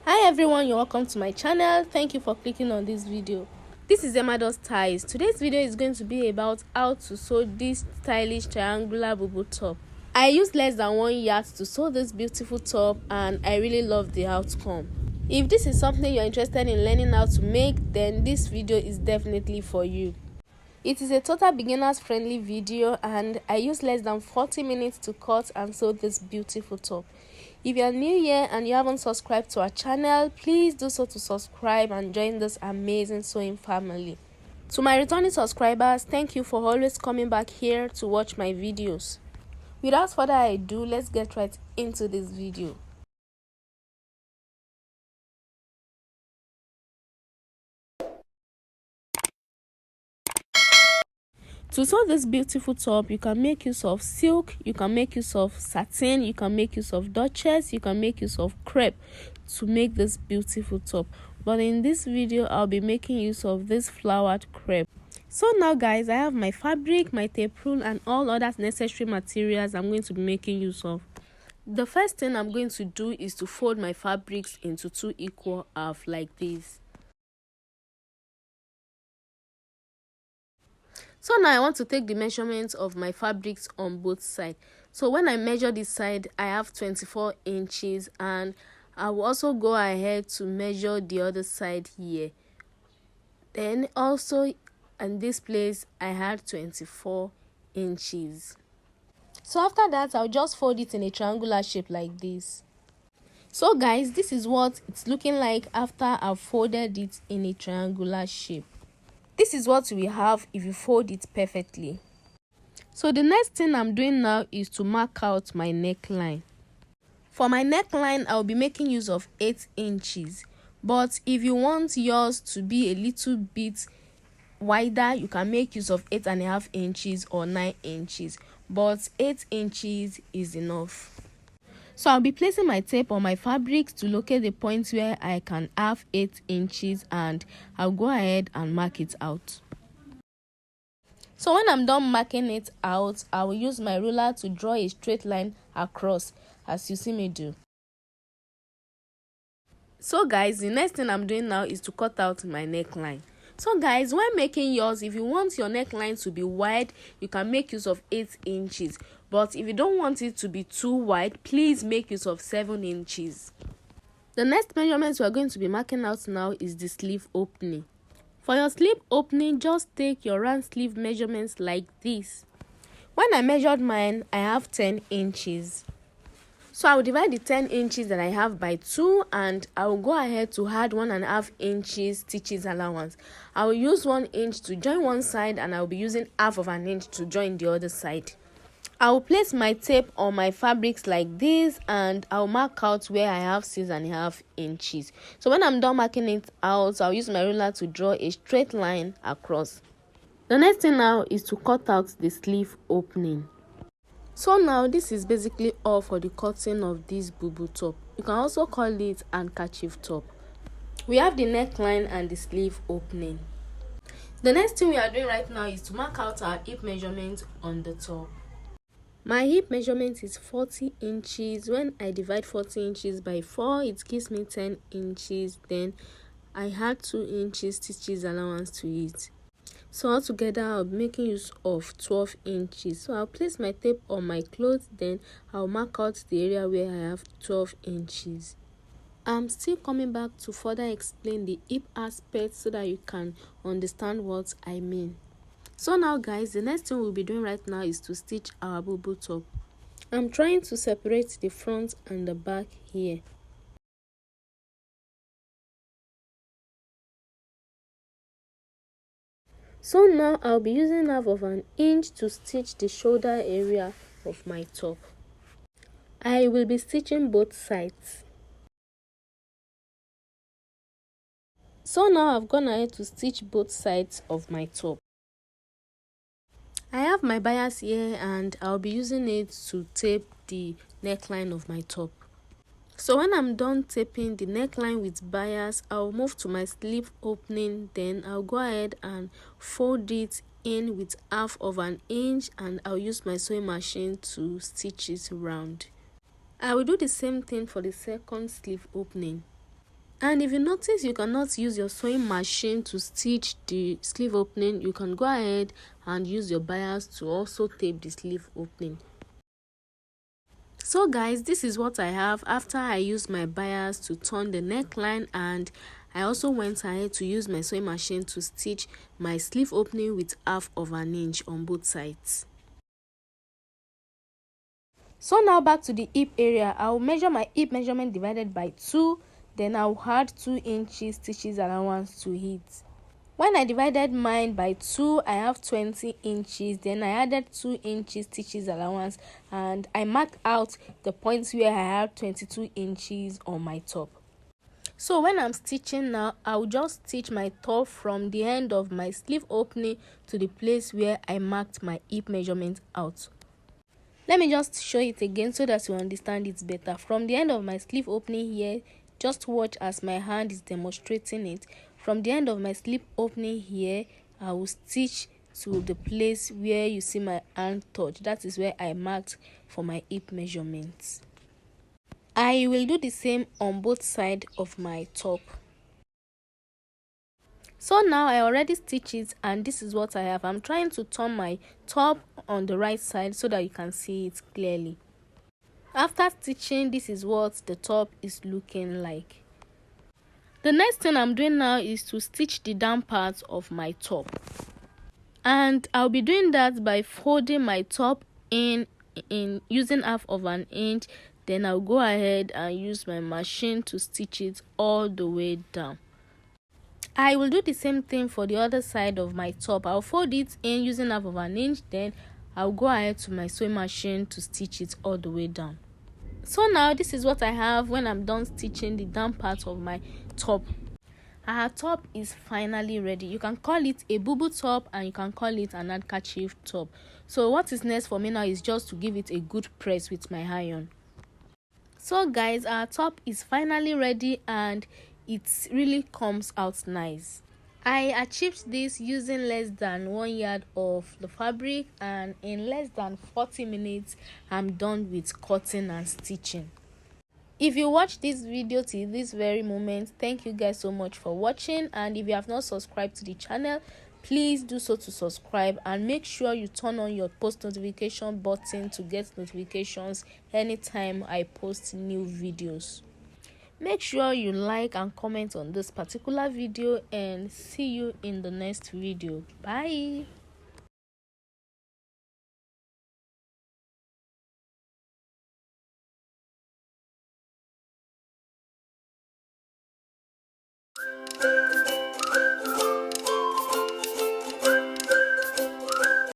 Hi everyone, you're welcome to my channel. Thank you for clicking on this video. This is Emma's Ties. Today's video is going to be about how to sew this stylish triangular boubou top. I used less than 1 yard to sew this beautiful top and I really love the outcome. If this is something you're interested in learning how to make, then this video is definitely for you. It is a total beginners friendly video and I used less than 40 minutes to cut and sew this beautiful top. If you are new here and you haven't subscribed to our channel, please do so to subscribe and join this amazing sewing family. To my returning subscribers, thank you for always coming back here to watch my videos. Without further ado, let's get right into this video. To sew this beautiful top, you can make use of silk, you can make use of satin, you can make use of duchess, you can make use of crepe to make this beautiful top. But in this video, I'll be making use of this flowered crepe. So now guys, I have my fabric, my tape rule and all other necessary materials I'm going to be making use of. The first thing I'm going to do is to fold my fabrics into 2 equal halves like this. So now I want to take the measurements of my fabrics on both sides. So when I measure this side, I have 24 inches and I will also go ahead to measure the other side here. Then also in this place, I had 24 inches. So after that, I'll just fold it in a triangular shape like this. So guys, this is what it's looking like after I've folded it in a triangular shape. This is what we have if you fold it perfectly. So the next thing I'm doing now is to mark out my neckline. For my neckline, I'll be making use of 8 inches. But if you want yours to be a little bit wider, you can make use of 8.5 inches or 9 inches. But 8 inches is enough. So I'll be placing my tape on my fabric to locate the point where I can have 8 inches and I'll go ahead and mark it out. So when I'm done marking it out, I will use my ruler to draw a straight line across as you see me do. So guys, the next thing I'm doing now is to cut out my neckline. So guys, when making yours, if you want your neckline to be wide, you can make use of 8 inches. But if you don't want it to be too wide, please make use of 7 inches. The next measurement we are going to be marking out now is the sleeve opening. For your sleeve opening, just take your round sleeve measurements like this. When I measured mine, I have 10 inches. So I will divide the 10 inches that I have by 2 and I will go ahead to add 1.5 inches stitches allowance. I will use 1 inch to join one side and I will be using half of an inch to join the other side. I will place my tape on my fabrics like this and I'll mark out where I have 6.5 inches. So when I'm done marking it out, I'll use my ruler to draw a straight line across. The next thing now is to cut out the sleeve opening. So now this is basically all for the cutting of this boubou top. You can also call it handkerchief top. We have the neckline and the sleeve opening. The next thing we are doing right now is to mark out our hip measurement on the top. My hip measurement is 40 inches. When I divide 40 inches by 4, it gives me 10 inches. Then I had 2 inches stitches allowance to it. So altogether, I'll be making use of 12 inches. So I'll place my tape on my clothes, then I'll mark out the area where I have 12 inches. I'm still coming back to further explain the hip aspect so that you can understand what I mean. So now guys, the next thing we'll be doing right now is to stitch our boubou top. I'm trying to separate the front and the back here. So now I'll be using half of an inch to stitch the shoulder area of my top. I will be stitching both sides. So now I've gone ahead to stitch both sides of my top. I have my bias here and I'll be using it to tape the neckline of my top. So when I'm done taping the neckline with bias, I'll move to my sleeve opening, then I'll go ahead and fold it in with half of an inch and I'll use my sewing machine to stitch it round. I will do the same thing for the second sleeve opening. And if you notice you cannot use your sewing machine to stitch the sleeve opening, you can go ahead and use your bias to also tape the sleeve opening. So guys, this is what I have after I used my bias to turn the neckline, and I also went ahead to use my sewing machine to stitch my sleeve opening with 1/2 inch on both sides. So now back to the hip area. I'll measure my hip measurement divided by 2, then I'll add 2 inches stitches allowance to it. When I divided mine by 2, I have 20 inches, then I added 2 inches stitches allowance, and I marked out the points where I have 22 inches on my top. So when I'm stitching now, I'll just stitch my top from the end of my sleeve opening to the place where I marked my hip measurement out. Let me just show it again so that you understand it better. From the end of my sleeve opening here, just watch as my hand is demonstrating it. From the end of my sleeve opening here, I will stitch to the place where you see my hand touch. That is where I marked for my hip measurements. I will do the same on both sides of my top. So now I already stitched it, and this is what I have. I'm trying to turn my top on the right side so that you can see it clearly. After stitching, this is what the top is looking like. The next thing I'm doing now is to stitch the down part of my top, and I'll be doing that by folding my top in using 1/2 inch. Then I'll go ahead and use my machine to stitch it all the way down. I will do the same thing for the other side of my top. I'll fold it in using 1/2 inch, then I'll go ahead to my sewing machine to stitch it all the way down. So now this is what I have when I'm done stitching the down part of my top. Our top is finally ready. You can call it a Boubou top, and you can call it an handkerchief top. So what is next for me now is just to give it a good press with my iron. So guys, our top is finally ready, and it really comes out nice. I achieved this using less than 1 yard of the fabric, and in less than 40 minutes I'm done with cutting and stitching. If you watch this video till this very moment, thank you guys so much for watching, and if you have not subscribed to the channel, please do so to subscribe, and make sure you turn on your post notification button to get notifications anytime I post new videos. Make sure you like and comment on this particular video, and see you in the next video. Bye.